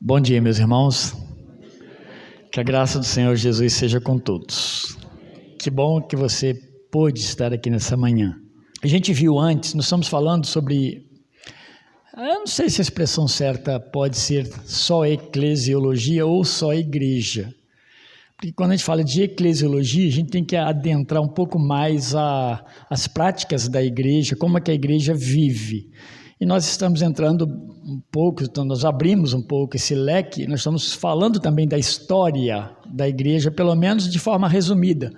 Bom dia, meus irmãos. Que a graça do Senhor Jesus seja com todos. Que bom que você pôde estar aqui nessa manhã. A gente viu antes, nós estamos falando sobre, eu não sei se a expressão certa pode ser só eclesiologia ou só igreja. Porque quando a gente fala de eclesiologia, a gente tem que adentrar um pouco mais as práticas da igreja, como é que a igreja vive. E nós estamos entrando um pouco, então nós abrimos um pouco esse leque, nós estamos falando também da história da igreja, pelo menos de forma resumida.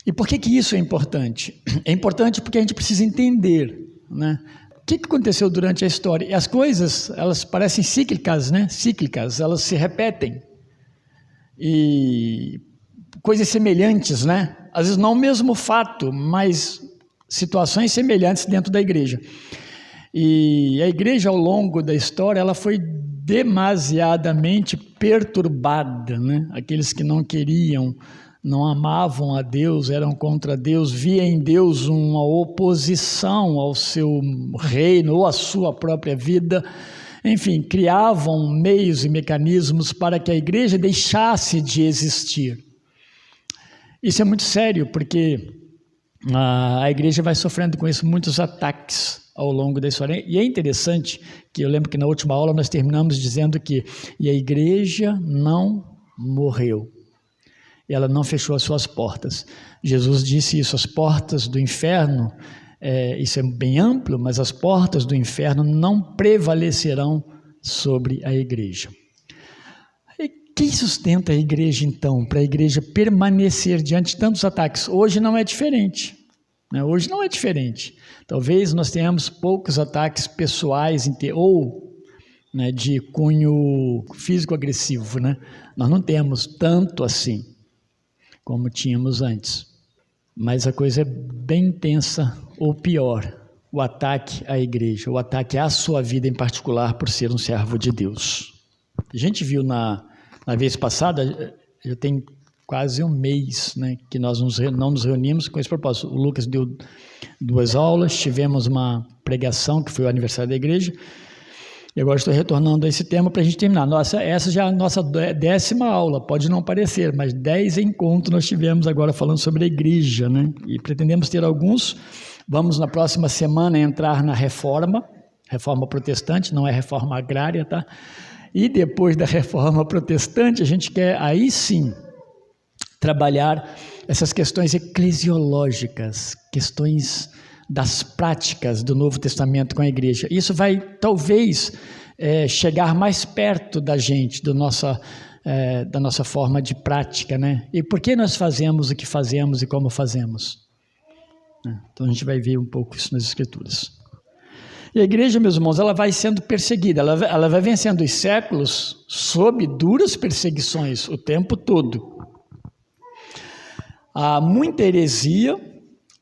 E por que isso é importante? É importante porque a gente precisa entender, né? O que aconteceu durante a história? E as coisas, elas parecem cíclicas, né? Cíclicas, elas se repetem. E coisas semelhantes, né? Às vezes não o mesmo fato, mas situações semelhantes dentro da igreja. E a igreja, ao longo da história, ela foi demasiadamente perturbada, né? Aqueles que não queriam, não amavam a Deus, eram contra Deus, via em Deus uma oposição ao seu reino ou à sua própria vida. Enfim, criavam meios e mecanismos para que a igreja deixasse de existir. Isso é muito sério, porque a igreja vai sofrendo com isso muitos ataques ao longo da história. E é interessante que eu lembro que na última aula nós terminamos dizendo que a igreja não morreu. Ela não fechou as suas portas. Jesus disse isso, as portas do inferno, isso é bem amplo, mas as portas do inferno não prevalecerão sobre a igreja. E quem sustenta a igreja então, para a igreja permanecer diante de tantos ataques? Hoje não é diferente. Hoje não é diferente. Talvez nós tenhamos poucos ataques pessoais ou de cunho físico-agressivo, né? Nós não temos tanto assim como tínhamos antes. Mas a coisa é bem intensa, ou pior, o ataque à igreja, o ataque à sua vida em particular por ser um servo de Deus. A gente viu na vez passada, já tem quase um mês, né, que nós não nos reunimos com esse propósito. O Lucas deu 2 aulas, tivemos uma pregação, que foi o aniversário da igreja, e agora estou retornando a esse tema para a gente terminar. Essa já é a nossa 10ª aula, pode não parecer, mas 10 encontros nós tivemos agora falando sobre a igreja, né? E pretendemos ter alguns. Vamos na próxima semana entrar na reforma protestante, não é reforma agrária, tá? E depois da reforma protestante, a gente quer aí sim trabalhar essas questões eclesiológicas, questões das práticas do Novo Testamento com a igreja. Isso vai, talvez, chegar mais perto da gente, da nossa forma de prática, né? E por que nós fazemos o que fazemos e como fazemos? Então, a gente vai ver um pouco isso nas Escrituras. E a igreja, meus irmãos, ela vai sendo perseguida, ela vai vencendo os séculos sob duras perseguições o tempo todo. Há muita heresia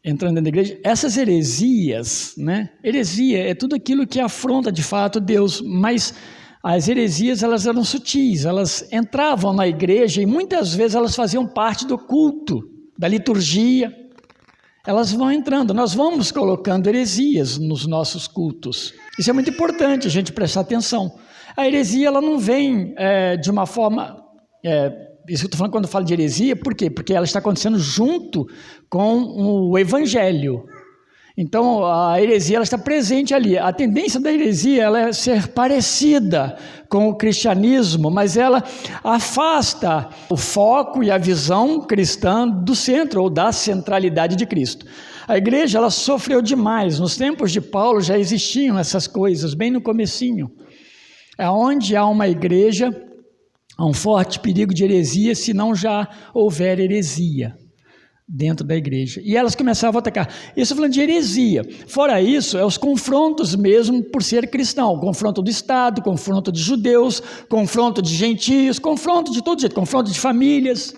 entrando dentro da igreja. Essas heresias, né? Heresia é tudo aquilo que afronta de fato Deus, mas as heresias elas eram sutis, elas entravam na igreja e muitas vezes elas faziam parte do culto, da liturgia. Elas vão entrando, nós vamos colocando heresias nos nossos cultos. Isso é muito importante a gente prestar atenção. A heresia ela não vem de uma forma... Isso que eu estou falando quando eu falo de heresia, por quê? Porque ela está acontecendo junto com o evangelho. Então, a heresia ela está presente ali. A tendência da heresia ela é ser parecida com o cristianismo, mas ela afasta o foco e a visão cristã do centro ou da centralidade de Cristo. A igreja ela sofreu demais. Nos tempos de Paulo já existiam essas coisas, bem no comecinho. Onde há uma igreja... há um forte perigo de heresia se não já houver heresia dentro da igreja. E elas começavam a atacar. Isso falando de heresia. Fora isso, os confrontos mesmo por ser cristão. Confronto do Estado, confronto de judeus, confronto de gentios, confronto de todo jeito, confronto de famílias,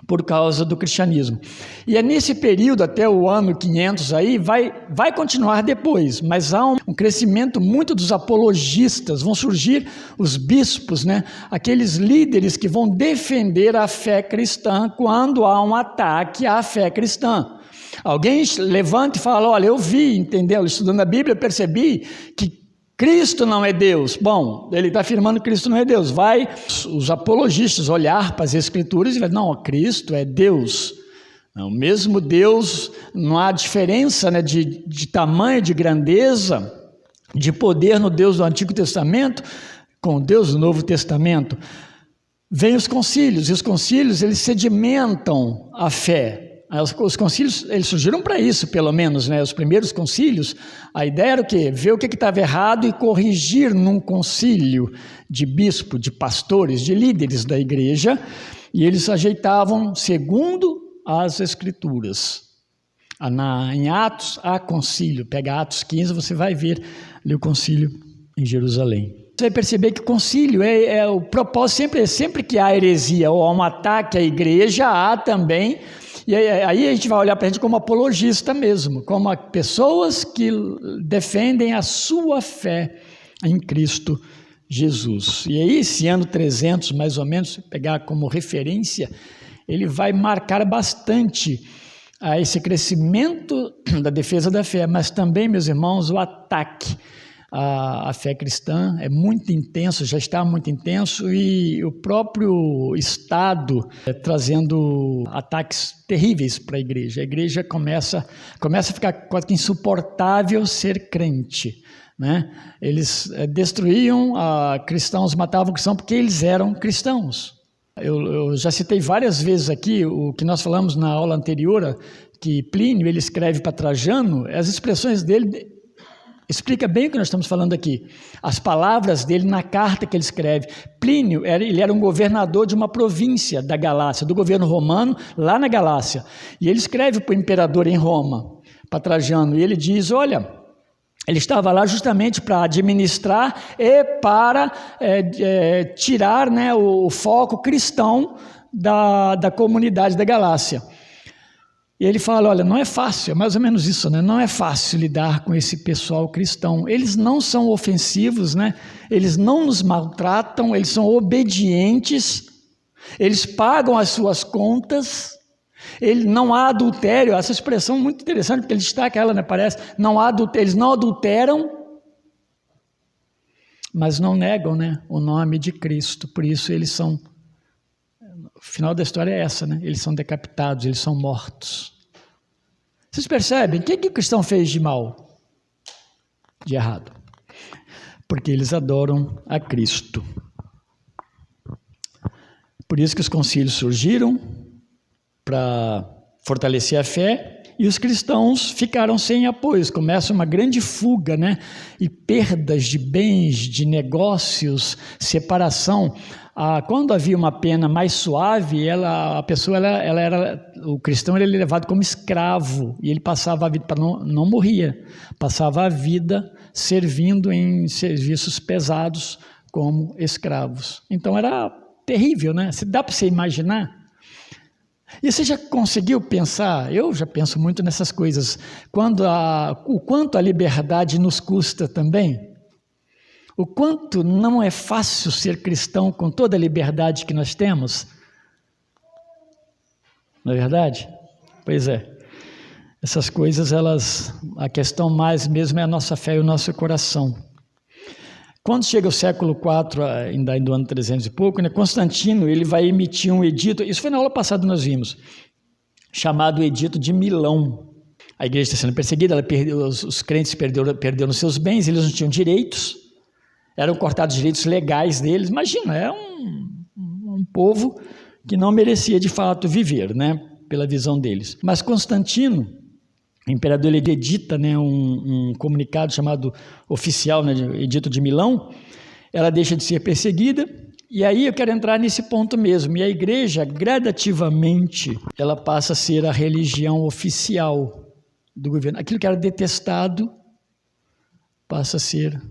por causa do cristianismo. E é nesse período, até o ano 500 aí, vai continuar depois, mas há um crescimento muito dos apologistas, vão surgir os bispos, né? Aqueles líderes que vão defender a fé cristã quando há um ataque à fé cristã. Alguém levanta e fala, olha, eu vi, entendeu? Estudando a Bíblia, eu percebi que Cristo não é Deus. Bom, ele está afirmando que Cristo não é Deus. Vai os apologistas olhar para as Escrituras e vai, não, Cristo é Deus. O mesmo Deus, não há diferença, né, de tamanho, de grandeza, de poder no Deus do Antigo Testamento com o Deus do Novo Testamento. Vêm os concílios, e os concílios eles sedimentam a fé. Os concílios eles surgiram para isso, pelo menos, né? Os primeiros concílios, a ideia era o quê? Ver o que estava errado e corrigir num concílio de bispo, de pastores, de líderes da igreja, e eles ajeitavam segundo as Escrituras. Em Atos há concílio, pega Atos 15, você vai ver ali o concílio em Jerusalém. Você vai perceber que o concílio o propósito sempre que há heresia ou há um ataque à igreja, há também. E aí a gente vai olhar para a gente como apologista mesmo, como pessoas que defendem a sua fé em Cristo Jesus. E aí esse ano 300, mais ou menos, pegar como referência, ele vai marcar bastante esse crescimento da defesa da fé, mas também, meus irmãos, o ataque à fé cristã é muito intenso, já está muito intenso, e o próprio Estado trazendo ataques terríveis para a igreja. A igreja começa a ficar quase que insuportável ser crente, né? Eles destruíam cristãos, matavam cristãos porque eles eram cristãos. Eu já citei várias vezes aqui o que nós falamos na aula anterior, que Plínio ele escreve para Trajano, as expressões dele explica bem o que nós estamos falando aqui. As palavras dele na carta que ele escreve. Plínio, ele era um governador de uma província da Galácia, do governo romano, lá na Galácia. E ele escreve para o imperador em Roma, para Trajano, e ele diz, olha, ele estava lá justamente para administrar e para tirar, né, o foco cristão da comunidade da Galácia. E ele fala, olha, não é fácil, é mais ou menos isso, né? Não é fácil lidar com esse pessoal cristão. Eles não são ofensivos, né? Eles não nos maltratam, eles são obedientes, eles pagam as suas contas, não há adultério. Essa expressão é muito interessante, porque ele destaca ela, né? Parece, eles não adulteram, mas não negam, né, o nome de Cristo. Por isso eles são, o final da história é essa, né? Eles são decapitados, eles são mortos. Vocês percebem? O que o cristão fez de mal? De errado. Porque eles adoram a Cristo. Por isso que os concílios surgiram, para fortalecer a fé, e os cristãos ficaram sem apoio. Começa uma grande fuga, né? E perdas de bens, de negócios, separação. Quando havia uma pena mais suave, o cristão era levado como escravo, e ele passava a vida, não morria, passava a vida servindo em serviços pesados como escravos. Então era terrível, né? Dá para você imaginar? E você já conseguiu pensar? Eu já penso muito nessas coisas. O quanto a liberdade nos custa também? O quanto não é fácil ser cristão com toda a liberdade que nós temos? Não é verdade? Pois é. Essas coisas, a questão mais mesmo é a nossa fé e o nosso coração. Quando chega o século IV, ainda do ano 300 e pouco, né, Constantino ele vai emitir um edito, isso foi na aula passada nós vimos, chamado Edito de Milão. A igreja está sendo perseguida, os crentes perderam seus bens, eles não tinham direitos, eram cortados direitos legais deles. Imagina, é um povo que não merecia de fato viver, né, pela visão deles. Mas Constantino, o imperador, ele edita, né, um comunicado chamado oficial, né, Edito de Milão. Ela deixa de ser perseguida, e aí eu quero entrar nesse ponto mesmo. E a igreja, gradativamente, ela passa a ser a religião oficial do governo. Aquilo que era detestado passa a ser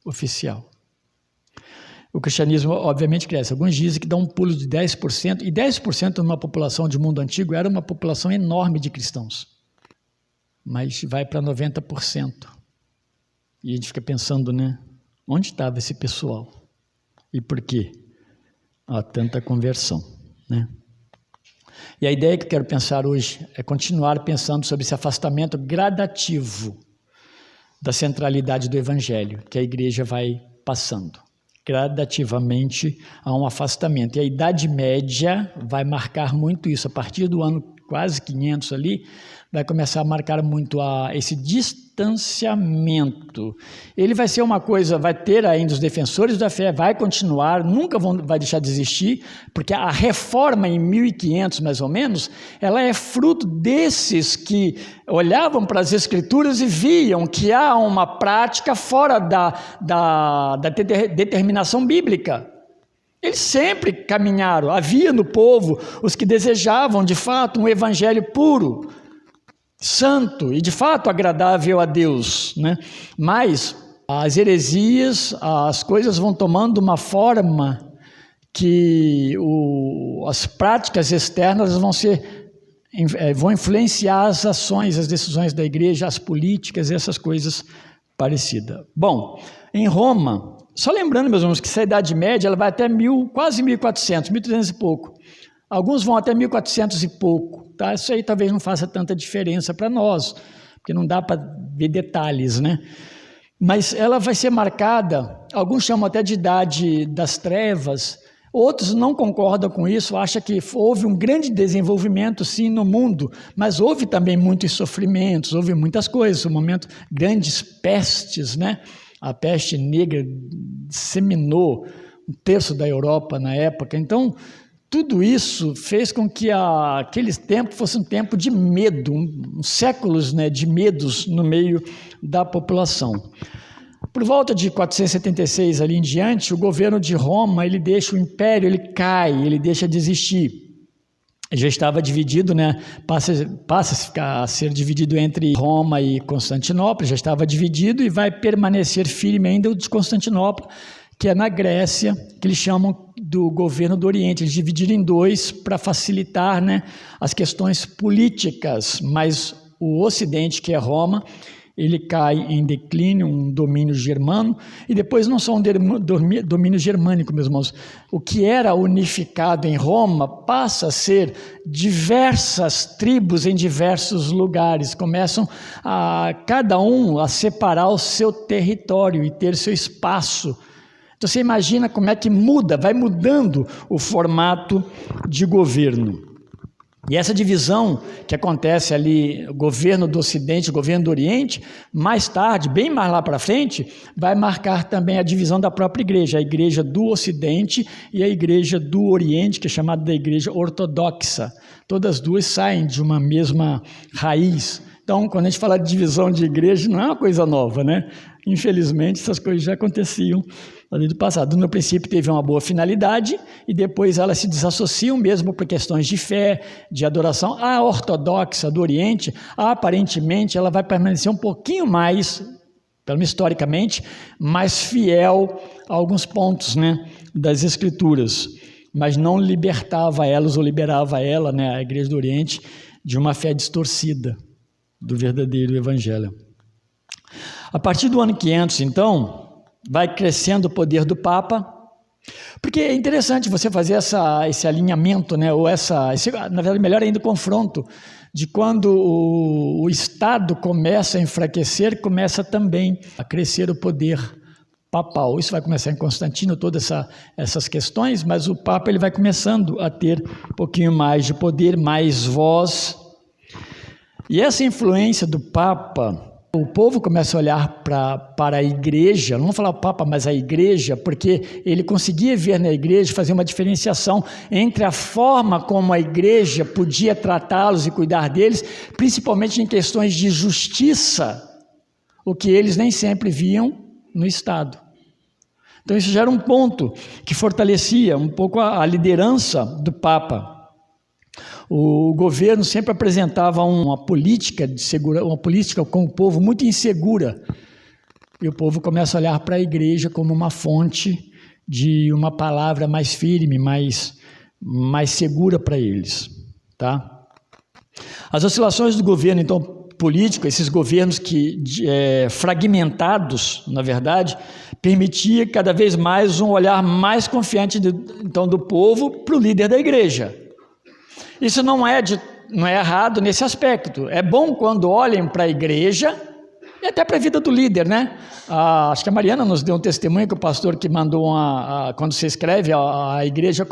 oficial. O cristianismo, obviamente, cresce. Alguns dizem que dá um pulo de 10%, e 10% numa população de mundo antigo era uma população enorme de cristãos. Mas vai para 90%. E a gente fica pensando, né? Onde estava esse pessoal? E por quê? Há tanta conversão, né? E a ideia que eu quero pensar hoje é continuar pensando sobre esse afastamento gradativo da centralidade do Evangelho, que a igreja vai passando gradativamente a um afastamento. E a Idade Média vai marcar muito isso. A partir do ano quase 500 ali, vai começar a marcar muito esse distanciamento. Ele vai ser uma coisa, vai ter ainda os defensores da fé, vai continuar, nunca vai deixar de existir, porque a reforma em 1500, mais ou menos, ela é fruto desses que olhavam para as Escrituras e viam que há uma prática fora da determinação bíblica. Eles sempre caminharam, havia no povo os que desejavam, de fato, um evangelho puro, santo e, de fato, agradável a Deus, né? Mas as heresias, as coisas vão tomando uma forma que as práticas externas vão influenciar as ações, as decisões da igreja, as políticas, essas coisas parecidas. Bom, em Roma, só lembrando, meus irmãos, que essa Idade Média ela vai até quase 1400, 1300 e pouco. Alguns vão até 1400 e pouco. Tá? Isso aí talvez não faça tanta diferença para nós, porque não dá para ver detalhes, né? Mas ela vai ser marcada, alguns chamam até de Idade das Trevas, outros não concordam com isso, acham que houve um grande desenvolvimento, sim, no mundo, mas houve também muitos sofrimentos, houve muitas coisas, um momento, grandes pestes, né? A peste negra disseminou um terço da Europa na época. Então, tudo isso fez com que aquele tempo fosse um tempo de medo, séculos, né, de medos no meio da população. Por volta de 476 ali em diante, o governo de Roma, ele deixa o império, ele cai, ele deixa de existir. Já estava dividido, né? Passa a ser dividido entre Roma e Constantinopla, já estava dividido e vai permanecer firme ainda o de Constantinopla, que é na Grécia, que eles chamam do governo do Oriente. Eles dividiram em dois para facilitar, né, as questões políticas, mas o Ocidente, que é Roma, ele cai em declínio, um domínio germano, e depois não só um domínio germânico, meus irmãos. O que era unificado em Roma passa a ser diversas tribos em diversos lugares, começam cada um a separar o seu território e ter seu espaço. Então você imagina como é que vai mudando o formato de governo. E essa divisão que acontece ali, o governo do Ocidente, o governo do Oriente, mais tarde, bem mais lá para frente, vai marcar também a divisão da própria igreja, a igreja do Ocidente e a igreja do Oriente, que é chamada da igreja ortodoxa. Todas duas saem de uma mesma raiz. Então, quando a gente fala de divisão de igreja, não é uma coisa nova, né? Infelizmente, essas coisas já aconteciam ali do passado. No princípio teve uma boa finalidade e depois elas se desassociam mesmo por questões de fé, de adoração. A ortodoxa do Oriente, aparentemente, ela vai permanecer um pouquinho mais, pelo menos historicamente, mais fiel a alguns pontos, né, das Escrituras, mas não libertava elas ou liberava ela, né, a Igreja do Oriente, de uma fé distorcida do verdadeiro Evangelho. A partir do ano 500, então, vai crescendo o poder do Papa, porque é interessante você fazer esse alinhamento, né, ou na verdade, melhor ainda, o confronto, de quando o Estado começa a enfraquecer, começa também a crescer o poder papal. Isso vai começar em Constantino, todas essas questões, mas o Papa ele vai começando a ter um pouquinho mais de poder, mais voz. E essa influência do Papa, o povo começa a olhar para a igreja, não vou falar o Papa, mas a igreja, porque ele conseguia ver na igreja, fazer uma diferenciação entre a forma como a igreja podia tratá-los e cuidar deles, principalmente em questões de justiça, o que eles nem sempre viam no Estado. Então isso já era um ponto que fortalecia um pouco a liderança do Papa. O governo sempre apresentava uma política de segurança, uma política com o povo muito insegura. E o povo começa a olhar para a igreja como uma fonte de uma palavra mais firme, mais segura para eles. Tá? As oscilações do governo, então, político, esses governos fragmentados, na verdade, permitia cada vez mais um olhar mais confiante do povo para o líder da igreja. Isso não é errado nesse aspecto. É bom quando olhem para a igreja E até para a vida do líder, né? Acho que a Mariana nos deu um testemunho que o pastor que mandou quando você escreve a igreja,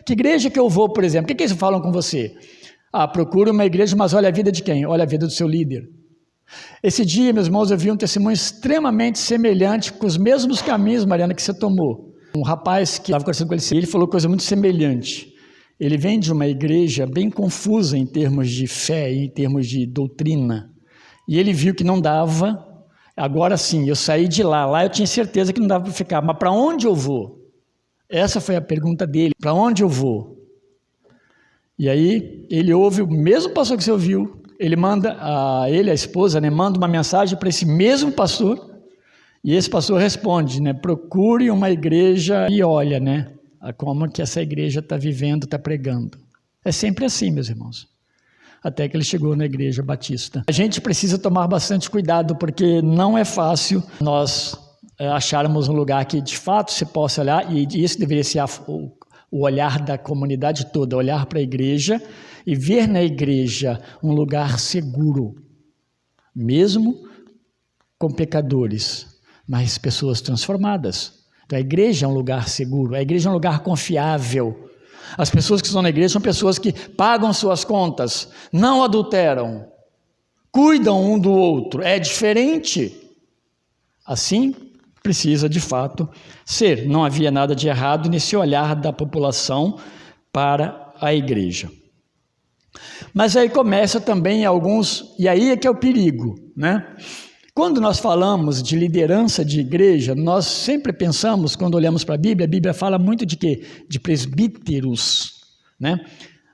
que igreja que eu vou, por exemplo? O que eles falam com você? Procura uma igreja, mas olha a vida de quem? Olha a vida do seu líder. Esse dia, meus irmãos, eu vi um testemunho extremamente semelhante, com os mesmos caminhos, Mariana, que você tomou. Um rapaz que estava conversando com ele falou coisa muito semelhante. Ele vem de uma igreja bem confusa em termos de fé, em termos de doutrina. E ele viu que não dava. Agora sim, eu saí de lá eu tinha certeza que não dava para ficar. Mas para onde eu vou? Essa foi a pergunta dele. Para onde eu vou? E aí, ele ouve o mesmo pastor que você ouviu. Ele manda, a esposa, né, manda uma mensagem para esse mesmo pastor. E esse pastor responde, né, procure uma igreja e olha, né, como que essa igreja está vivendo, está pregando. É sempre assim, meus irmãos. Até que ele chegou na igreja batista. A gente precisa tomar bastante cuidado, porque não é fácil nós acharmos um lugar que de fato se possa olhar, e isso deveria ser o olhar da comunidade toda, olhar para a igreja e ver na igreja um lugar seguro, mesmo com pecadores, mas pessoas transformadas. Então a igreja é um lugar seguro, a igreja é um lugar confiável. As pessoas que estão na igreja são pessoas que pagam suas contas, não adulteram, cuidam um do outro. É diferente. Assim precisa de fato ser. Não havia nada de errado nesse olhar da população para a igreja. Mas aí começa também e aí é que é o perigo, né? Quando nós falamos de liderança de igreja, nós sempre pensamos, quando olhamos para a Bíblia fala muito de quê? De presbíteros, né?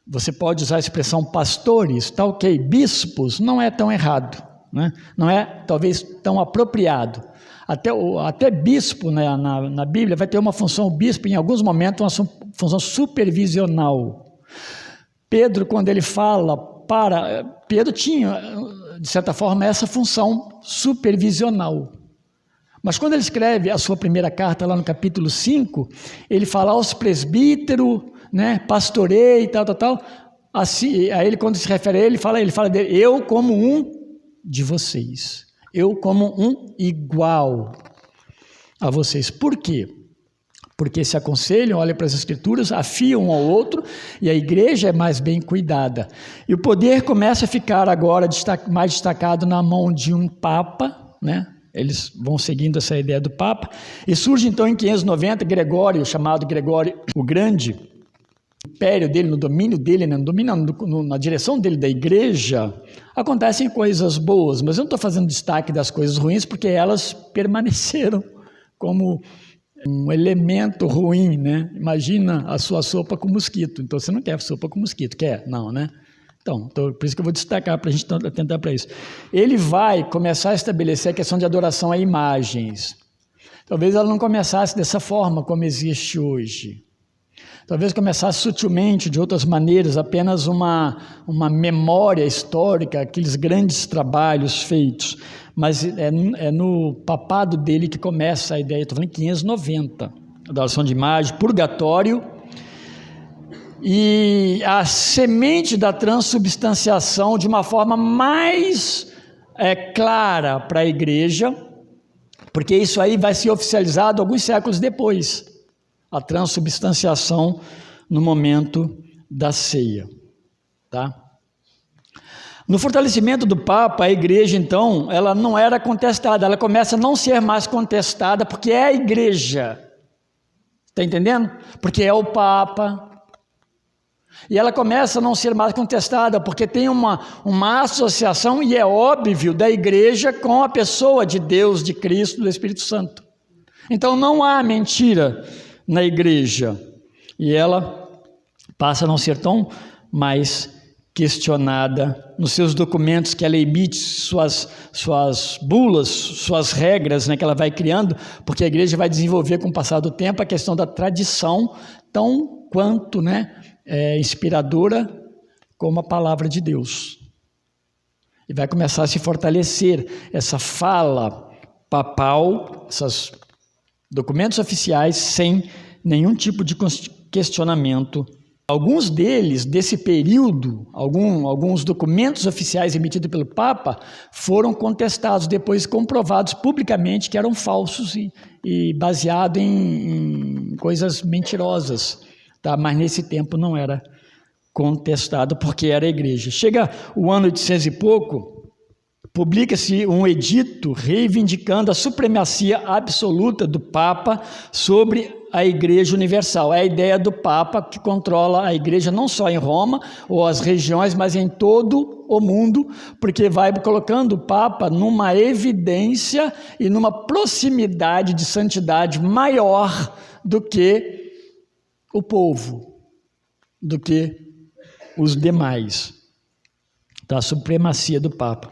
Você pode usar a expressão pastores, tá ok, bispos, não é tão errado, né? Não é talvez tão apropriado. Até bispo, né, na Bíblia vai ter uma função, o bispo em alguns momentos uma função supervisional. Pedro, quando ele fala Pedro tinha, de certa forma, essa função supervisional. Mas quando ele escreve a sua primeira carta, lá no capítulo 5, ele fala aos presbíteros, né, pastorei, tal. Assim, aí ele, quando se refere a ele fala dele, eu como um de vocês. Eu como um igual a vocês. Por quê? Porque se aconselham, olham para as Escrituras, afiam um ao outro, e a igreja é mais bem cuidada. E o poder começa a ficar agora mais destacado na mão de um Papa, né? Eles vão seguindo essa ideia do Papa, e surge então em 590 Gregório, chamado Gregório o Grande, no império dele, no domínio dele, né? Na direção dele da igreja, acontecem coisas boas, mas eu não estou fazendo destaque das coisas ruins, porque elas permaneceram como um elemento ruim, né? Imagina a sua sopa com mosquito. Então, você não quer sopa com mosquito, quer? Não, né? Então, por isso que eu vou destacar para a gente atentar para isso. Ele vai começar a estabelecer a questão de adoração a imagens. Talvez ela não começasse dessa forma como existe hoje. Talvez começasse sutilmente, de outras maneiras, apenas uma memória histórica, aqueles grandes trabalhos feitos. Mas é no papado dele que começa a ideia, estou falando em 590, adoração de imagem, purgatório, e a semente da transubstanciação de uma forma mais clara para a igreja, porque isso aí vai ser oficializado alguns séculos depois, a transubstanciação no momento da ceia, tá? No fortalecimento do Papa, a igreja, então, ela não era contestada, ela começa a não ser mais contestada, porque é a igreja, está entendendo? Porque é o Papa, e ela começa a não ser mais contestada, porque tem uma associação, e é óbvio, da igreja com a pessoa de Deus, de Cristo, do Espírito Santo. Então não há mentira na igreja, e ela passa a não ser tão mais questionada nos seus documentos que ela emite, suas bulas, suas regras, né, que ela vai criando, porque a igreja vai desenvolver com o passar do tempo a questão da tradição, tão quanto, né, inspiradora como a palavra de Deus. E vai começar a se fortalecer essa fala papal, esses documentos oficiais, sem nenhum tipo de questionamento Alguns deles, desse período, alguns documentos oficiais emitidos pelo Papa, foram contestados, depois comprovados publicamente que eram falsos e baseados em coisas mentirosas. Tá? Mas nesse tempo não era contestado, porque era a igreja. Chega o ano 800 e pouco, publica-se um edito reivindicando a supremacia absoluta do Papa sobre a Igreja Universal. É a ideia do Papa que controla a igreja não só em Roma ou as regiões, mas em todo o mundo, porque vai colocando o Papa numa evidência e numa proximidade de santidade maior do que o povo, do que os demais. Da supremacia do Papa.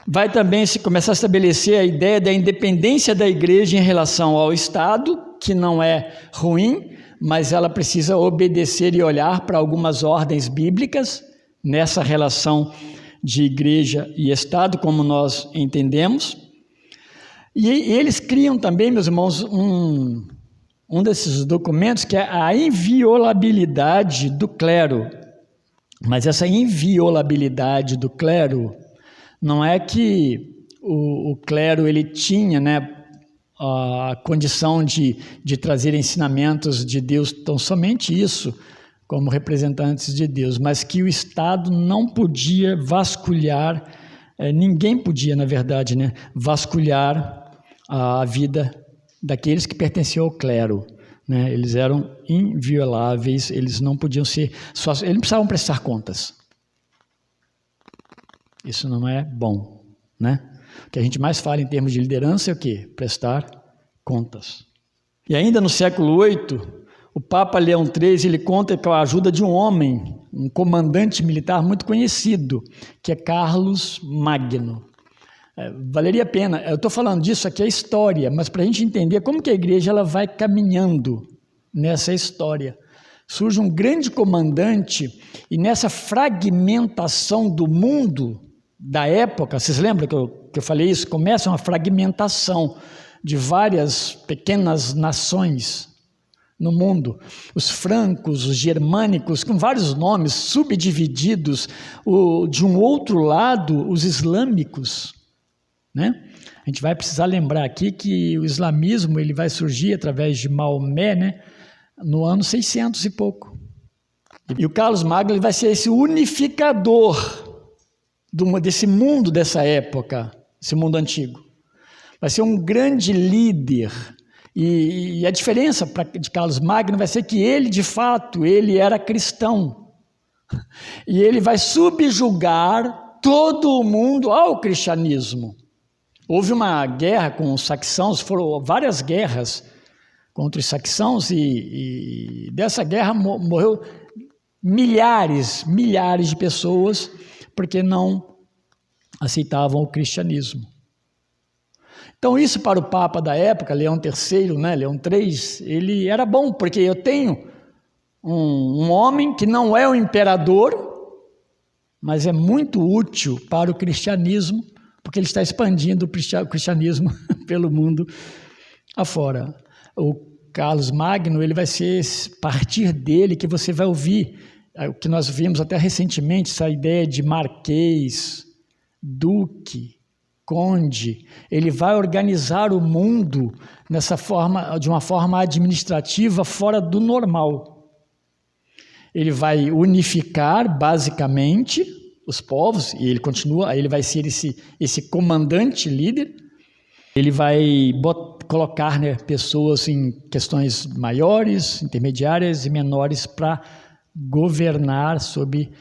Vai também se começar a estabelecer a ideia da independência da igreja em relação ao Estado, que não é ruim, mas ela precisa obedecer e olhar para algumas ordens bíblicas nessa relação de igreja e Estado, como nós entendemos. E eles criam também, meus irmãos, um desses documentos que é a inviolabilidade do clero. Mas essa inviolabilidade do clero não é que o clero ele tinha, né, a condição de trazer ensinamentos de Deus, tão somente isso, como representantes de Deus, mas que o Estado não podia vasculhar, ninguém podia, na verdade, né, vasculhar a vida daqueles que pertenciam ao clero. Né? Eles eram invioláveis, eles não podiam ser, eles não precisavam prestar contas. Isso não é bom, né? O que a gente mais fala em termos de liderança é o quê? Prestar contas. E ainda no século VIII, o Papa Leão XIII, ele conta com a ajuda de um homem, um comandante militar muito conhecido, que é Carlos Magno. Valeria a pena, eu estou falando disso aqui, é história, mas para a gente entender como que a igreja ela vai caminhando nessa história. Surge um grande comandante e nessa fragmentação do mundo da época, vocês lembram que eu falei isso? Começa uma fragmentação de várias pequenas nações no mundo. Os francos, os germânicos, com vários nomes subdivididos. De um outro lado, os islâmicos. Né? A gente vai precisar lembrar aqui que o islamismo ele vai surgir através de Maomé, né? No ano 600 e pouco. E o Carlos Magno ele vai ser esse unificador desse mundo dessa época, esse mundo antigo. Vai ser um grande líder. E a diferença de Carlos Magno vai ser que ele, de fato, ele era cristão. E ele vai subjugar todo o mundo ao cristianismo. Houve uma guerra com os saxãos, foram várias guerras contra os saxãos e dessa guerra morreu milhares de pessoas porque não aceitavam o cristianismo. Então isso para o Papa da época, Leão III, né, Leão III, ele era bom, porque eu tenho um homem que não é o imperador, mas é muito útil para o cristianismo, porque ele está expandindo o cristianismo pelo mundo afora. O Carlos Magno, ele vai ser a partir dele que você vai ouvir o que nós vimos até recentemente, essa ideia de marquês, duque, conde. Ele vai organizar o mundo de uma forma administrativa fora do normal. Ele vai unificar basicamente os povos, e ele continua, ele vai ser esse comandante líder. Ele vai colocar, né, pessoas em questões maiores, intermediárias e menores para governar sob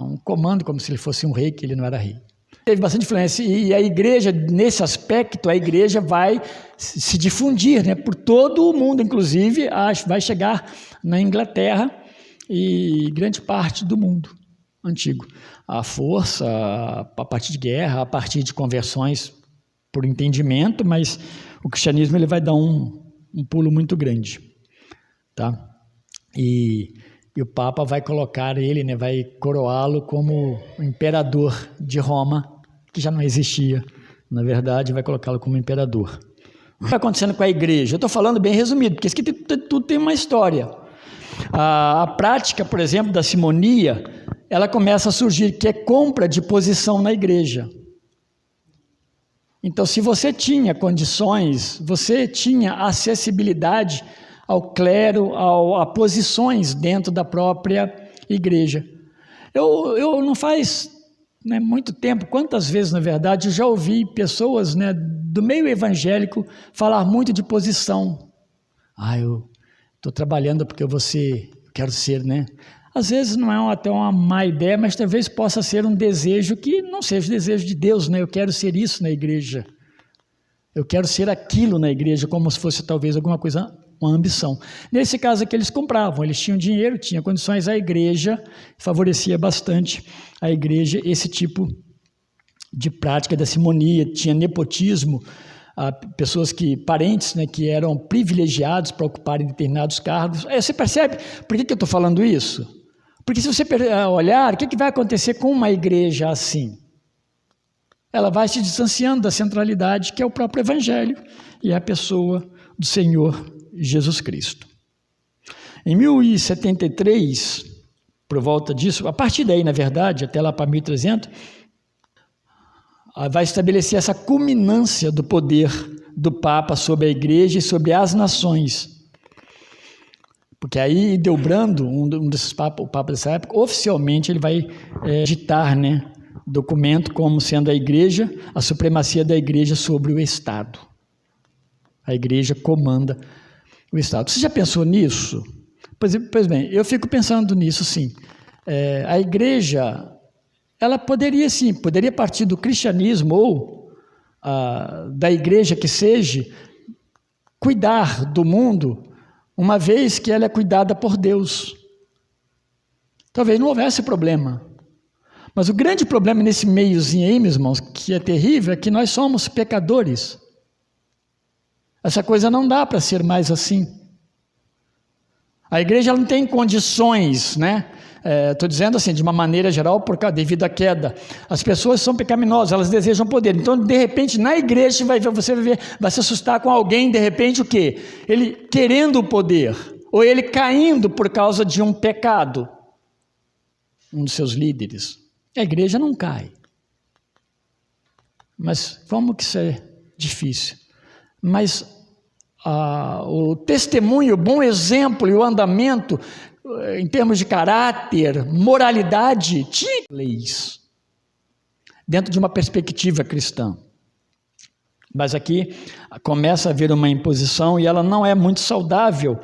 um comando, como se ele fosse um rei, que ele não era rei. Teve bastante influência, e a igreja, nesse aspecto, a igreja vai se difundir, né, por todo o mundo, inclusive vai chegar na Inglaterra e grande parte do mundo antigo. A força, a partir de guerra, a partir de conversões por entendimento, mas o cristianismo ele vai dar um pulo muito grande. Tá? E o Papa vai colocar ele, né, vai coroá-lo como imperador de Roma, que já não existia, na verdade, vai colocá-lo como imperador. O que está acontecendo com a igreja? Eu estou falando bem resumido, porque isso aqui tudo tem uma história. A prática, por exemplo, da simonia, ela começa a surgir, que é compra de posição na igreja. Então, se você tinha condições, você tinha acessibilidade ao clero, a posições dentro da própria igreja. Eu não faz muito tempo, quantas vezes, na verdade, eu já ouvi pessoas do meio evangélico falar muito de posição. Eu estou trabalhando porque quero ser, Às vezes não é até uma má ideia, mas talvez possa ser um desejo que não seja o desejo de Deus, Eu quero ser isso na igreja. Eu quero ser aquilo na igreja, como se fosse talvez alguma coisa, uma ambição. Nesse caso aqui eles compravam, eles tinham dinheiro, tinham condições, a igreja favorecia bastante a igreja esse tipo de prática da simonia, tinha nepotismo, pessoas parentes que eram privilegiados para ocuparem determinados cargos. Você percebe por que eu estou falando isso? Porque se você olhar, o que vai acontecer com uma igreja assim? Ela vai se distanciando da centralidade que é o próprio Evangelho e a pessoa do Senhor Jesus Cristo. Em 1073, por volta disso, a partir daí, na verdade, até lá para 1300, vai estabelecer essa culminância do poder do Papa sobre a igreja e sobre as nações. Porque aí Hildebrando, um desses papas, o Papa dessa época, oficialmente ele vai ditar, documento como sendo a igreja, a supremacia da igreja sobre o Estado. A igreja comanda o Estado. Você já pensou nisso? Pois bem, eu fico pensando nisso, sim. A igreja, ela poderia partir do cristianismo ou da igreja que seja, cuidar do mundo, uma vez que ela é cuidada por Deus. Talvez não houvesse problema. Mas o grande problema nesse meiozinho aí, meus irmãos, que é terrível, é que nós somos pecadores. Essa coisa não dá para ser mais assim. A igreja não tem condições, Estou dizendo assim, de uma maneira geral, devido à queda. As pessoas são pecaminosas, elas desejam poder. Então, de repente, na igreja, você vai se assustar com alguém, de repente, o quê? Ele querendo o poder, ou ele caindo por causa de um pecado. Um dos seus líderes. A igreja não cai. Mas como que isso é difícil? Mas o testemunho, o bom exemplo e o andamento, em termos de caráter, moralidade, tinha leis, dentro de uma perspectiva cristã. Mas aqui começa a haver uma imposição e ela não é muito saudável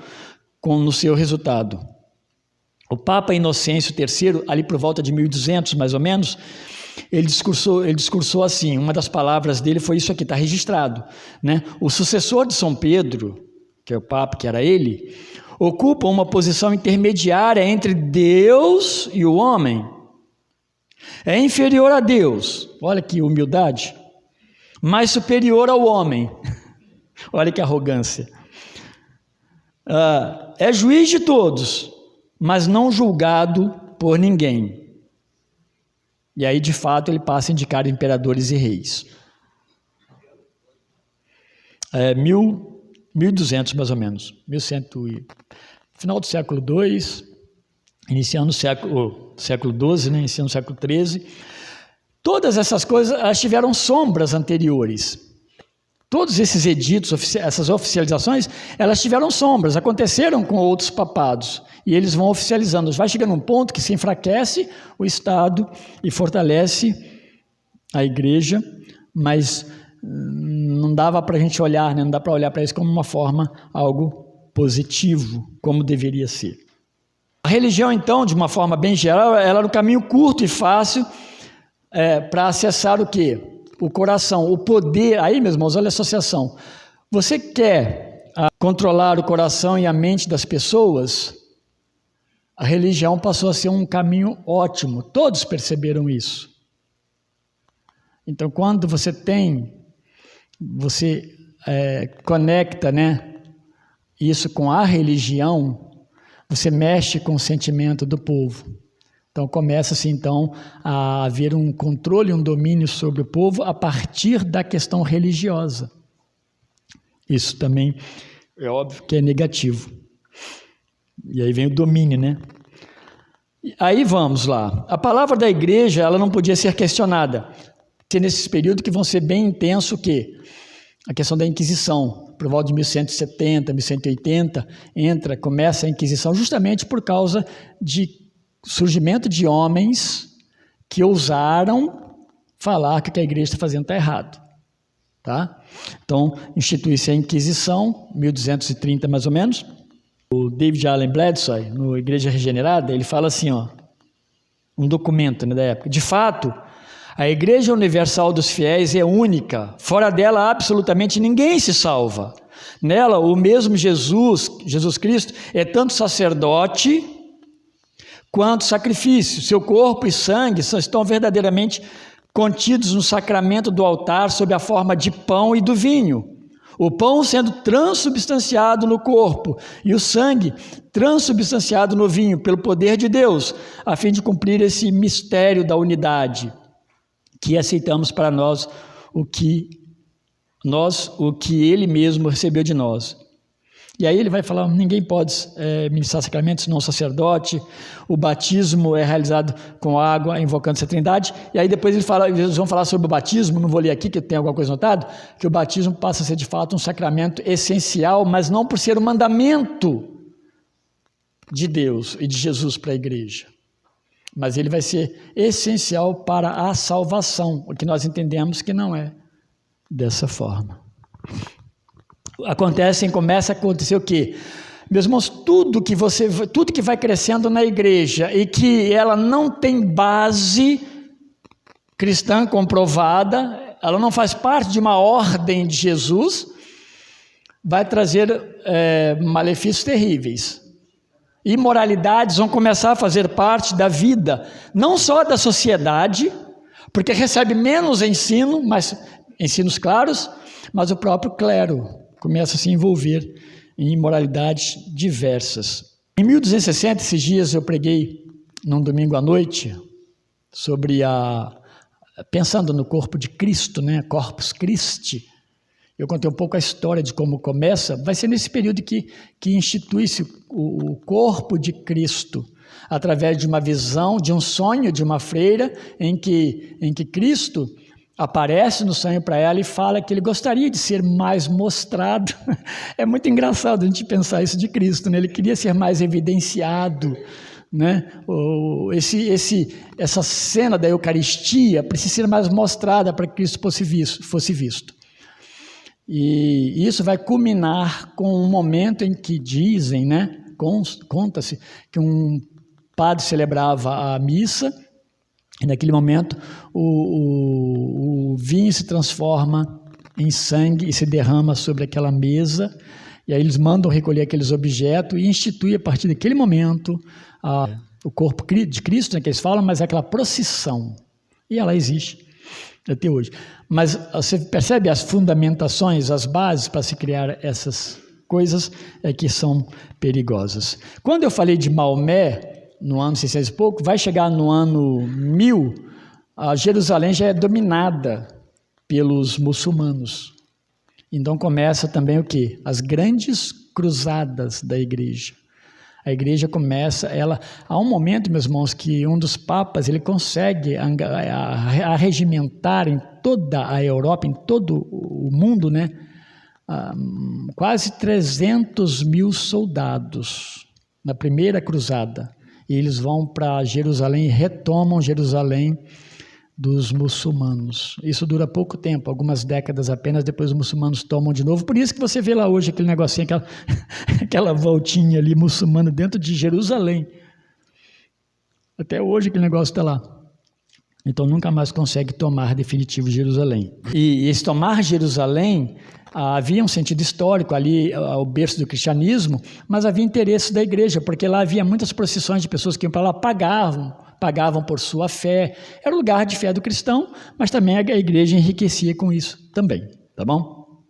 no seu resultado. O Papa Inocêncio III, ali por volta de 1200, mais ou menos, ele discursou assim, uma das palavras dele foi isso aqui, está registrado. O sucessor de São Pedro, que é o Papa, que era ele, ocupa uma posição intermediária entre Deus e o homem. É inferior a Deus, olha que humildade, mas superior ao homem. Olha que arrogância. É juiz de todos, mas não julgado por ninguém. E aí, de fato, ele passa a indicar imperadores e reis. 1200, mais ou menos. Final do século II, iniciando o século XII, iniciando o século XIII. Todas essas coisas, elas tiveram sombras anteriores. Todos esses editos, essas oficializações, elas tiveram sombras, aconteceram com outros papados, e eles vão oficializando. Vai chegando um ponto que se enfraquece o Estado e fortalece a igreja, mas não dava para a gente olhar, não dá para olhar para isso como uma forma, algo positivo, como deveria ser. A religião, então, de uma forma bem geral, ela era um caminho curto e fácil para acessar o quê? O coração, o poder. Aí, meus irmãos, olha a associação. Você quer controlar o coração e a mente das pessoas? A religião passou a ser um caminho ótimo. Todos perceberam isso. Então, quando você conecta, isso com a religião, você mexe com o sentimento do povo. Então, começa-se, então, a haver um controle, um domínio sobre o povo a partir da questão religiosa. Isso também é óbvio que é negativo. E aí vem o domínio, né? Aí vamos lá. A palavra da igreja, ela não podia ser questionada. Nesses períodos que vão ser bem intenso, o quê? A questão da Inquisição. Por volta de 1170, 1180, começa a Inquisição justamente por causa de surgimento de homens que ousaram falar que o que a igreja está fazendo está errado. Tá? Então, institui-se a Inquisição, 1230 mais ou menos. O David Allen Bledsoe, no Igreja Regenerada, ele fala assim, ó, um documento, né, da época. De fato, a Igreja Universal dos Fiéis é única. Fora dela, absolutamente ninguém se salva. Nela, o mesmo Jesus Cristo, é tanto sacerdote quanto sacrifício. Seu corpo e sangue estão verdadeiramente contidos no sacramento do altar sob a forma de pão e do vinho. O pão sendo transubstanciado no corpo e o sangue transubstanciado no vinho pelo poder de Deus, a fim de cumprir esse mistério da unidade, que aceitamos para nós o que Ele mesmo recebeu de nós. E aí ele vai falar, ninguém pode ministrar sacramentos senão o sacerdote, o batismo é realizado com água, invocando-se a Trindade, e aí depois eles vão falar sobre o batismo, não vou ler aqui, que tem alguma coisa notada, que o batismo passa a ser de fato um sacramento essencial, mas não por ser um mandamento de Deus e de Jesus para a igreja, mas ele vai ser essencial para a salvação, o que nós entendemos que não é dessa forma. Começa a acontecer o quê? Meus irmãos, tudo que vai crescendo na igreja e que ela não tem base cristã comprovada, ela não faz parte de uma ordem de Jesus, vai trazer malefícios terríveis. Imoralidades vão começar a fazer parte da vida, não só da sociedade, porque recebe menos ensino, mas ensinos claros, mas o próprio clero começa a se envolver em imoralidades diversas. Em 1260, esses dias eu preguei num domingo à noite sobre pensando no corpo de Cristo, né? Corpus Christi. Eu contei um pouco a história de como começa. Vai ser nesse período que institui-se o corpo de Cristo, através de uma visão, de um sonho de uma freira, em que Cristo aparece no sonho para ela e fala que ele gostaria de ser mais mostrado. É muito engraçado a gente pensar isso de Cristo, né? Ele queria ser mais evidenciado, né? Essa cena da Eucaristia precisa ser mais mostrada para que Cristo fosse visto. E isso vai culminar com um momento em que dizem, né? Conta-se que um padre celebrava a missa, e naquele momento o vinho se transforma em sangue e se derrama sobre aquela mesa, e aí eles mandam recolher aqueles objetos e institui a partir daquele momento o corpo de Cristo, né, que eles falam, mas é aquela procissão, e ela existe até hoje. Mas você percebe as fundamentações, as bases para se criar essas coisas que são perigosas. Quando eu falei de Maomé, no ano 600 e pouco, vai chegar no ano 1000, a Jerusalém já é dominada pelos muçulmanos. Então começa também o quê? As grandes cruzadas da igreja. A igreja começa, há um momento, meus irmãos, que um dos papas, ele consegue arregimentar em toda a Europa, em todo o mundo, né? Quase 300 mil soldados na primeira cruzada. E eles vão para Jerusalém e retomam Jerusalém dos muçulmanos. Isso dura pouco tempo, algumas décadas apenas, depois os muçulmanos tomam de novo. Por isso que você vê lá hoje aquele negocinho, aquela voltinha ali muçulmana dentro de Jerusalém. Até hoje aquele negócio está lá. Então nunca mais consegue tomar definitivo Jerusalém. E esse tomar Jerusalém, havia um sentido histórico ali, o berço do cristianismo, mas havia interesse da igreja, porque lá havia muitas procissões de pessoas que iam para lá, pagavam por sua fé. Era o lugar de fé do cristão, mas também a igreja enriquecia com isso também, tá bom?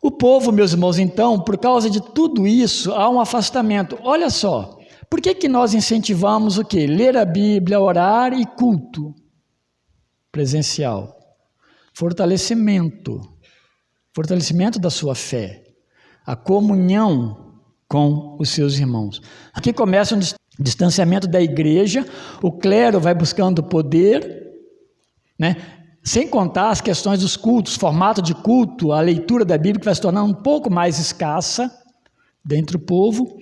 O povo, meus irmãos, então, por causa de tudo isso, há um afastamento. Olha só, por que nós incentivamos o quê? Ler a Bíblia, orar e culto presencial. Fortalecimento da sua fé, a comunhão com os seus irmãos. Aqui começa um distanciamento da igreja, o clero vai buscando poder, né? Sem contar as questões dos cultos, formato de culto, a leitura da Bíblia que vai se tornar um pouco mais escassa dentro do povo,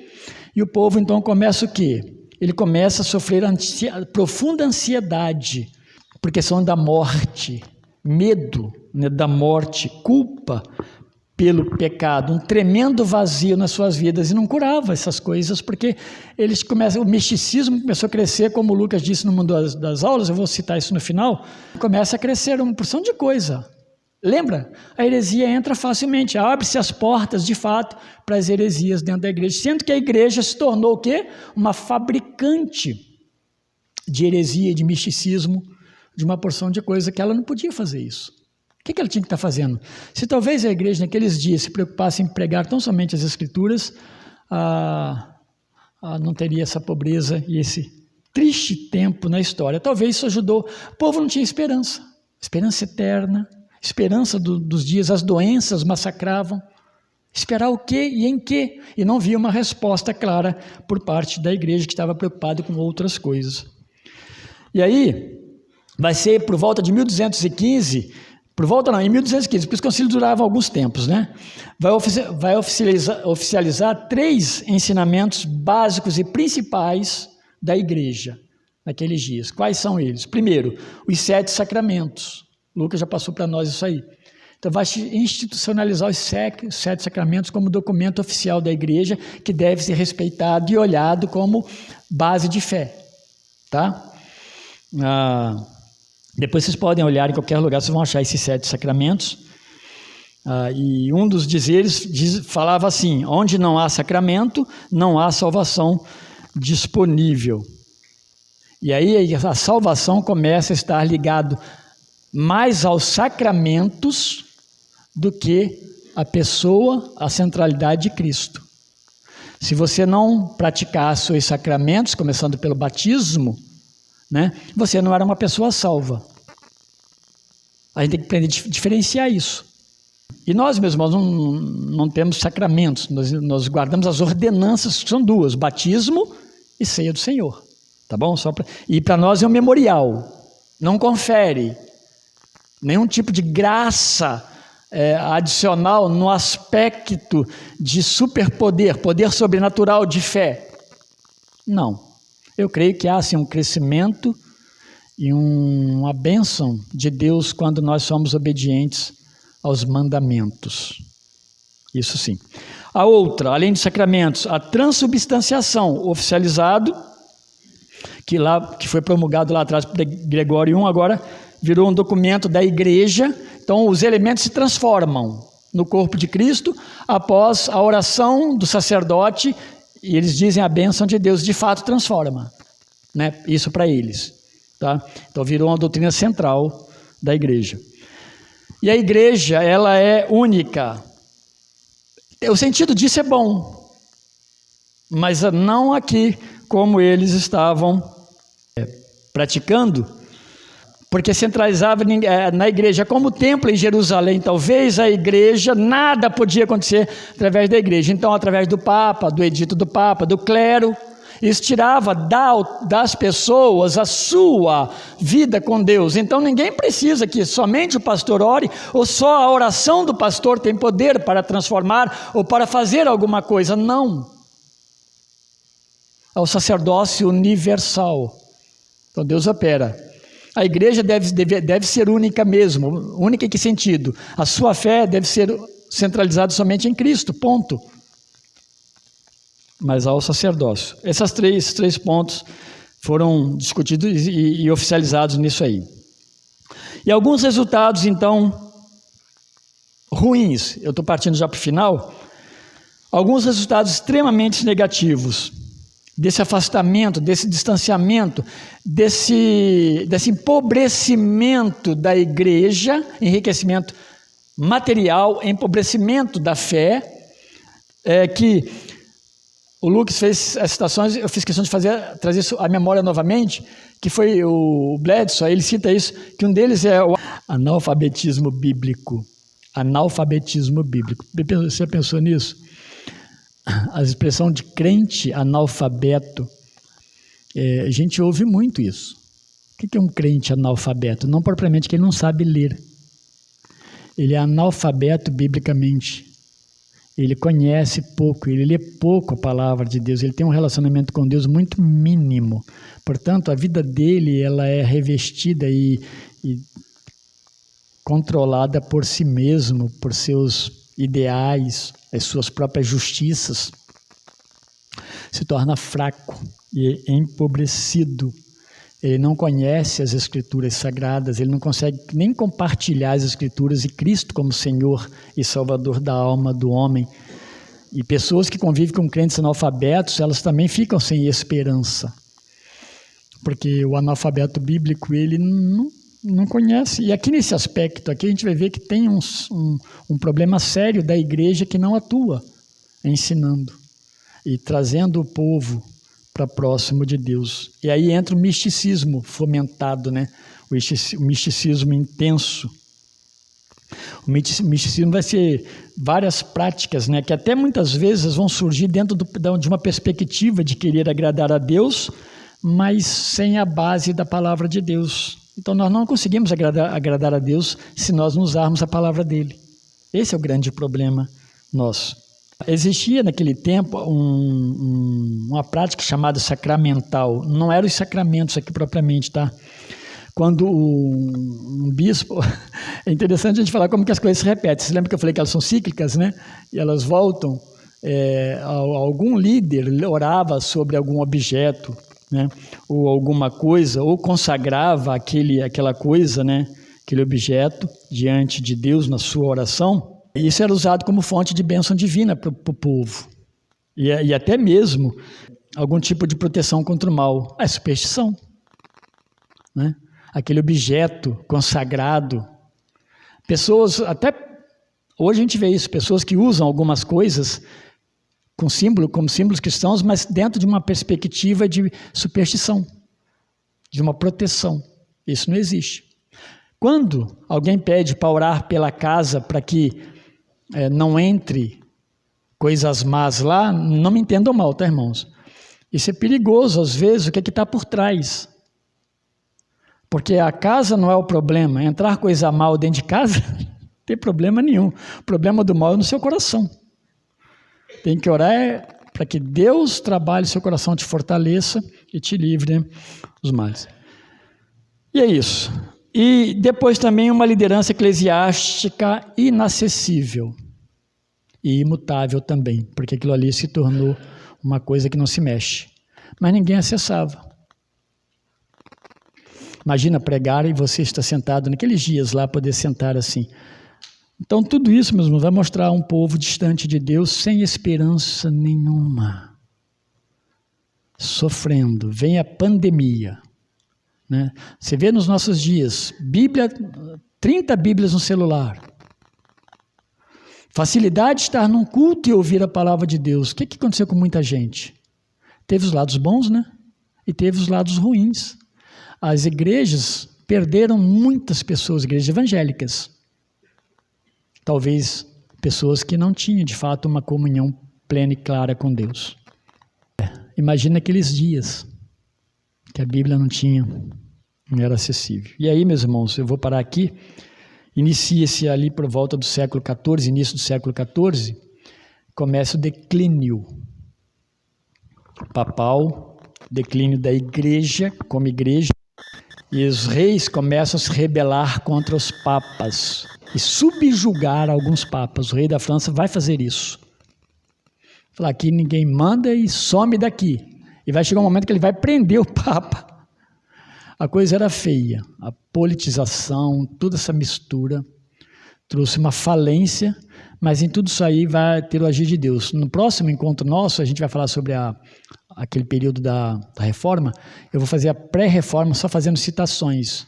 e o povo então começa o quê? Ele começa a sofrer profunda ansiedade, por questão da morte, medo, né, da morte, culpa pelo pecado, um tremendo vazio nas suas vidas, e não curava essas coisas, porque o misticismo começou a crescer, como o Lucas disse no mundo das aulas, eu vou citar isso no final, começa a crescer uma porção de coisa. Lembra? A heresia entra facilmente, abre-se as portas, de fato, para as heresias dentro da igreja, sendo que a igreja se tornou o quê? Uma fabricante de heresia, de misticismo, de uma porção de coisa que ela não podia fazer isso. O que ela tinha que estar fazendo? Se talvez a igreja naqueles dias se preocupasse em pregar tão somente as Escrituras, não teria essa pobreza e esse triste tempo na história. Talvez isso ajudou. O povo não tinha esperança, esperança eterna, esperança dos dias, as doenças massacravam. Esperar o quê e em quê? E não via uma resposta clara por parte da igreja que estava preocupada com outras coisas. E aí, vai ser por volta de 1215, em 1215, porque os concílios duravam alguns tempos, né? Vai oficializar 3 ensinamentos básicos e principais da igreja naqueles dias. Quais são eles? Primeiro, os 7 sacramentos. Lucas já passou para nós isso aí. Então vai institucionalizar os 7 sacramentos como documento oficial da igreja, que deve ser respeitado e olhado como base de fé, tá? Depois vocês podem olhar em qualquer lugar, vocês vão achar esses 7 sacramentos. E um dos dizeres falava assim: onde não há sacramento, não há salvação disponível. E aí a salvação começa a estar ligado mais aos sacramentos do que a pessoa, a centralidade de Cristo. Se você não praticasse os sacramentos, começando pelo batismo, né, você não era uma pessoa salva. A gente tem que aprender a diferenciar isso. E nós, meus irmãos, não temos sacramentos, nós guardamos as ordenanças, que são 2, batismo e ceia do Senhor, tá bom? E para nós é um memorial, não confere nenhum tipo de graça adicional no aspecto de superpoder, poder sobrenatural de fé. Não. Eu creio que há assim, um crescimento e uma bênção de Deus quando nós somos obedientes aos mandamentos. Isso sim. A outra, além de sacramentos, a transubstanciação, oficializado, que foi promulgado lá atrás por Gregório I, agora virou um documento da igreja. Então os elementos se transformam no corpo de Cristo após a oração do sacerdote, e eles dizem a bênção de Deus, de fato transforma, né? Isso para eles, tá? Então virou uma doutrina central da igreja. E a igreja, ela é única. O sentido disso é bom, mas não aqui como eles estavam praticando, porque centralizava na igreja como o templo em Jerusalém. Talvez a igreja, nada podia acontecer através da igreja. Então, através do Papa, do edito do Papa, do clero, isso tirava das pessoas a sua vida com Deus. Então, ninguém precisa que somente o pastor ore, ou só a oração do pastor tem poder para transformar ou para fazer alguma coisa. Não. É o sacerdócio universal. Então, Deus opera. A igreja deve ser única mesmo. Única em que sentido? A sua fé deve ser centralizada somente em Cristo, ponto. Mas ao sacerdócio. Esses três pontos foram discutidos e oficializados nisso aí. E alguns resultados, então, ruins. Eu estou partindo já para o final. Alguns resultados extremamente negativos desse afastamento, desse distanciamento, desse empobrecimento da igreja, enriquecimento material, empobrecimento da fé, que o Lucas fez as citações, eu fiz questão de trazer isso à memória novamente, que foi o Bledsoe, ele cita isso, que um deles é o analfabetismo bíblico. Analfabetismo bíblico. Você pensou nisso? a expressão de crente analfabeto, a gente ouve muito isso. O que é um crente analfabeto? Não propriamente que ele não sabe ler. Ele é analfabeto biblicamente. Ele conhece pouco, ele lê pouco a palavra de Deus, ele tem um relacionamento com Deus muito mínimo. Portanto, a vida dele ela é revestida e controlada por si mesmo, por seus ideais, as suas próprias justiças. Se torna fraco e empobrecido. Ele não conhece as Escrituras Sagradas, ele não consegue nem compartilhar as Escrituras e Cristo como Senhor e Salvador da alma do homem. E pessoas que convivem com crentes analfabetos, elas também ficam sem esperança. Porque o analfabeto bíblico, ele não conhece. E aqui nesse aspecto, aqui a gente vai ver que tem um problema sério da igreja que não atua ensinando e trazendo o povo para próximo de Deus. E aí entra o misticismo fomentado, né? O misticismo intenso. O misticismo vai ser várias práticas, né? Que até muitas vezes vão surgir dentro de uma perspectiva de querer agradar a Deus, mas sem a base da palavra de Deus. Então nós não conseguimos agradar a Deus se nós não usarmos a palavra dele. Esse é o grande problema nosso. Existia naquele tempo uma prática chamada sacramental. Não eram os sacramentos aqui propriamente, tá? Quando um bispo... É interessante a gente falar como que as coisas se repetem. Você lembra que eu falei que elas são cíclicas, né? E elas voltam. Algum líder orava sobre algum objeto, né? Ou alguma coisa, ou consagrava aquela coisa, né? Aquele objeto diante de Deus na sua oração. Isso era usado como fonte de bênção divina para o povo. E até mesmo algum tipo de proteção contra o mal. A superstição, né? Aquele objeto consagrado. Pessoas, até hoje a gente vê isso, pessoas que usam algumas coisas como símbolos cristãos, mas dentro de uma perspectiva de superstição, de uma proteção. Isso não existe. Quando alguém pede para orar pela casa para que não entre coisas más lá, não me entendam mal, tá, irmãos? Isso é perigoso, às vezes, o que está por trás. Porque a casa não é o problema. Entrar coisa mal dentro de casa, não tem problema nenhum. O problema do mal é no seu coração. Tem que orar para que Deus trabalhe seu coração, te fortaleça e te livre, né, dos males. E é isso. E depois também uma liderança eclesiástica inacessível e imutável também, porque aquilo ali se tornou uma coisa que não se mexe. Mas ninguém acessava. Imagina pregar e você está sentado naqueles dias lá, poder sentar assim. Então tudo isso, meus irmãos, vai mostrar um povo distante de Deus, sem esperança nenhuma. Sofrendo. Vem a pandemia. Né? Você vê nos nossos dias, 30 Bíblias no celular. Facilidade de estar num culto e ouvir a palavra de Deus. O que aconteceu com muita gente? Teve os lados bons, né? E teve os lados ruins. As igrejas perderam muitas pessoas, igrejas evangélicas. Talvez pessoas que não tinham, de fato, uma comunhão plena e clara com Deus. Imagina aqueles dias que a Bíblia não era acessível. E aí, meus irmãos, eu vou parar aqui. Inicia-se ali por volta do século XIV, início do século XIV, começa o declínio papal, declínio da igreja como igreja, e os reis começam a se rebelar contra os papas e subjugar alguns papas. O rei da França vai fazer isso. Falar aqui ninguém manda e some daqui. E vai chegar um momento que ele vai prender o papa. A coisa era feia. A politização, toda essa mistura trouxe uma falência, mas em tudo isso aí vai ter o agir de Deus. No próximo encontro nosso, a gente vai falar sobre aquele período da Reforma. Eu vou fazer a pré-reforma só fazendo citações,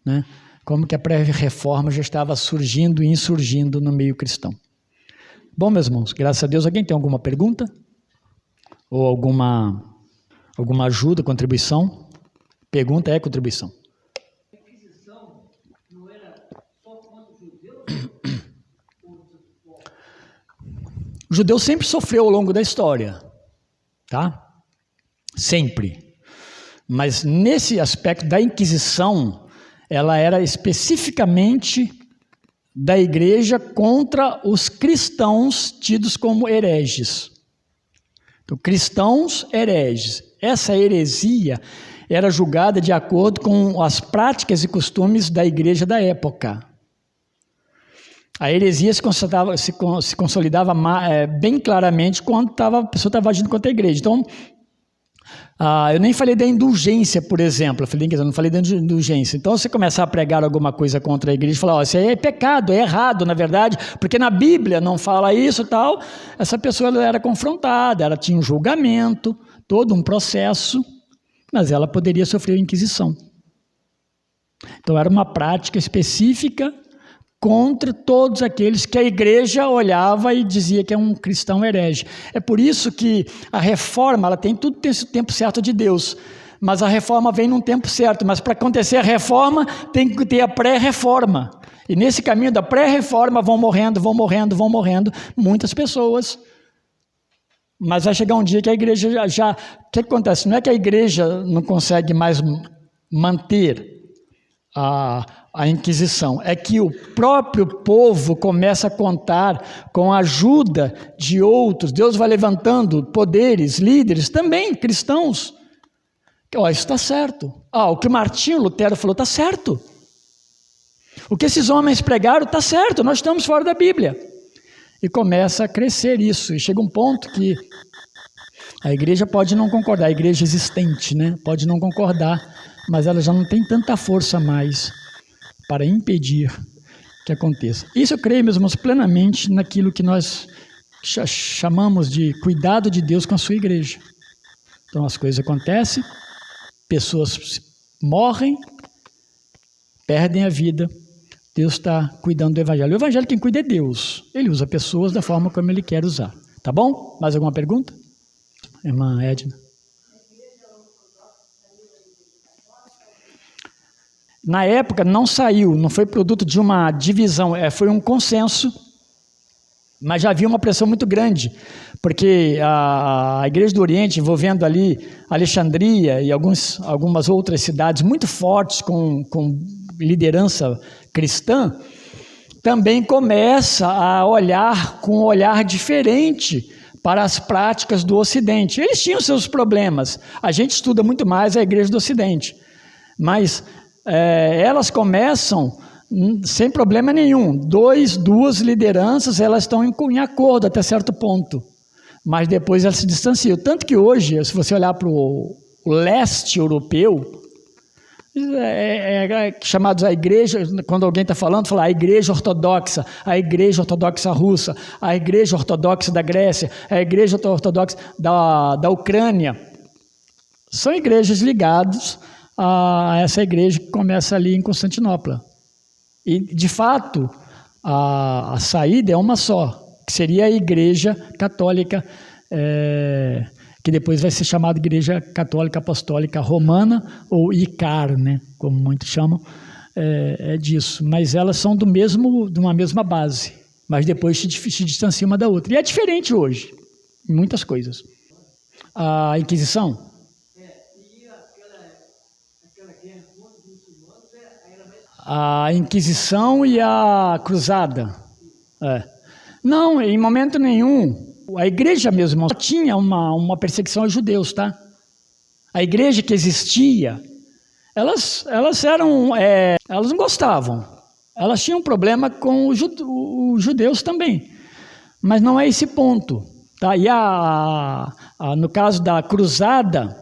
né? Como que a pré-reforma já estava surgindo e insurgindo no meio cristão. Bom, meus irmãos, graças a Deus, alguém tem alguma pergunta? Ou alguma ajuda, contribuição? Pergunta é contribuição. A Inquisição não era só contra os judeus? O judeu sempre sofreu ao longo da história, tá? Sempre. Mas nesse aspecto da Inquisição, ela era especificamente da igreja contra os cristãos tidos como hereges. Então, cristãos hereges. Essa heresia era julgada de acordo com as práticas e costumes da igreja da época. A heresia se consolidava bem claramente quando a pessoa estava agindo contra a igreja. Então, eu nem falei da indulgência, por exemplo. Eu não falei da indulgência. Então, você começar a pregar alguma coisa contra a igreja e falar, isso aí é pecado, é errado, na verdade, porque na Bíblia não fala isso e tal. Essa pessoa ela era confrontada, ela tinha um julgamento, todo um processo, mas ela poderia sofrer a Inquisição. Então, era uma prática específica contra todos aqueles que a igreja olhava e dizia que é um cristão herege. É por isso que a reforma, tudo tem esse tempo certo de Deus, mas a reforma vem num tempo certo, mas para acontecer a reforma, tem que ter a pré-reforma. E nesse caminho da pré-reforma vão morrendo muitas pessoas. Mas vai chegar um dia que a igreja o que acontece? Não é que a igreja não consegue mais manter a Inquisição, é que o próprio povo começa a contar com a ajuda de outros. Deus vai levantando poderes, líderes, também cristãos. Isso está certo. O que Martinho Lutero falou está certo. O que esses homens pregaram está certo, nós estamos fora da Bíblia. E começa a crescer isso, e chega um ponto que a igreja pode não concordar, a igreja existente, né? Pode não concordar, mas ela já não tem tanta força mais para impedir que aconteça. Isso eu creio, meus irmãos, plenamente naquilo que nós chamamos de cuidado de Deus com a sua igreja. Então as coisas acontecem, pessoas morrem, perdem a vida, Deus está cuidando do evangelho. O evangelho quem cuida é Deus, ele usa pessoas da forma como ele quer usar. Tá bom? Mais alguma pergunta? Irmã Edna. Na época não saiu, não foi produto de uma divisão, foi um consenso, mas já havia uma pressão muito grande, porque a Igreja do Oriente, envolvendo ali Alexandria e algumas outras cidades muito fortes com liderança cristã, também começa a olhar com um olhar diferente para as práticas do Ocidente. Eles tinham seus problemas, a gente estuda muito mais a Igreja do Ocidente, mas elas começam sem problema nenhum. Duas lideranças, elas estão em acordo até certo ponto, mas depois elas se distanciam. Tanto que hoje, se você olhar para o leste europeu, chamados a igreja, quando alguém está falando, fala a igreja ortodoxa russa, a igreja ortodoxa da Grécia, a igreja ortodoxa da Ucrânia. São igrejas ligadas a essa igreja que começa ali em Constantinopla. E, de fato, a saída é uma só, que seria a Igreja Católica, que depois vai ser chamada Igreja Católica Apostólica Romana, ou ICAR, né, como muitos chamam, disso. Mas elas são de uma mesma base, mas depois se distanciam uma da outra. E é diferente hoje, em muitas coisas. A Inquisição... A Inquisição e a Cruzada. Não, em momento nenhum. A igreja mesmo tinha uma perseguição aos judeus, tá? A igreja que existia, elas não gostavam. Elas tinham problema com os judeus também. Mas não é esse ponto, tá? E no caso da Cruzada,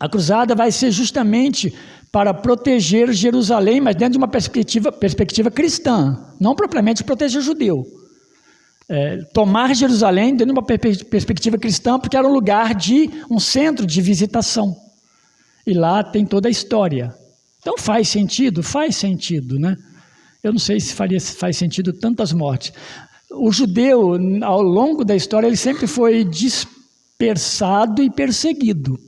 a Cruzada vai ser justamente para proteger Jerusalém, mas dentro de uma perspectiva cristã, não propriamente proteger judeu. Tomar Jerusalém dentro de uma perspectiva cristã, porque era um centro de visitação. E lá tem toda a história. Então faz sentido, né? Eu não sei se faz sentido tantas mortes. O judeu, ao longo da história, ele sempre foi dispersado e perseguido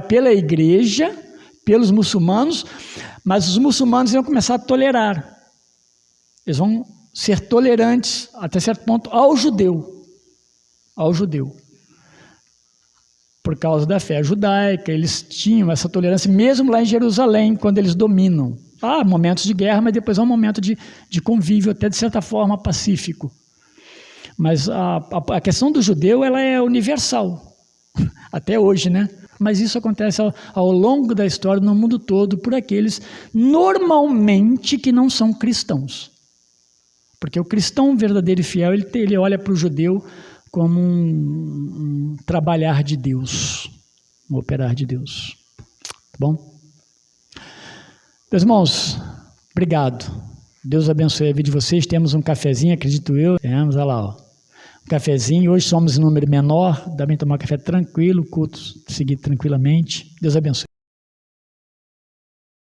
pela igreja, pelos muçulmanos, mas os muçulmanos vão começar a tolerar. Eles vão ser tolerantes, até certo ponto, ao judeu. ao judeu. Por causa da fé judaica, eles tinham essa tolerância, mesmo lá em Jerusalém, quando eles dominam. Há momentos de guerra, mas depois há um momento de convívio, até de certa forma pacífico. Mas a questão do judeu, ela é universal, até hoje, né? Mas isso acontece ao longo da história, no mundo todo, por aqueles, normalmente, que não são cristãos. Porque o cristão verdadeiro e fiel, ele olha para o judeu como um trabalhar de Deus, um operar de Deus. Tá bom? Meus irmãos, obrigado. Deus abençoe a vida de vocês. Temos um cafezinho, acredito eu. Temos, olha lá, ó. Um cafezinho. Hoje somos em número menor, dá bem tomar café tranquilo, culto seguir tranquilamente. Deus abençoe.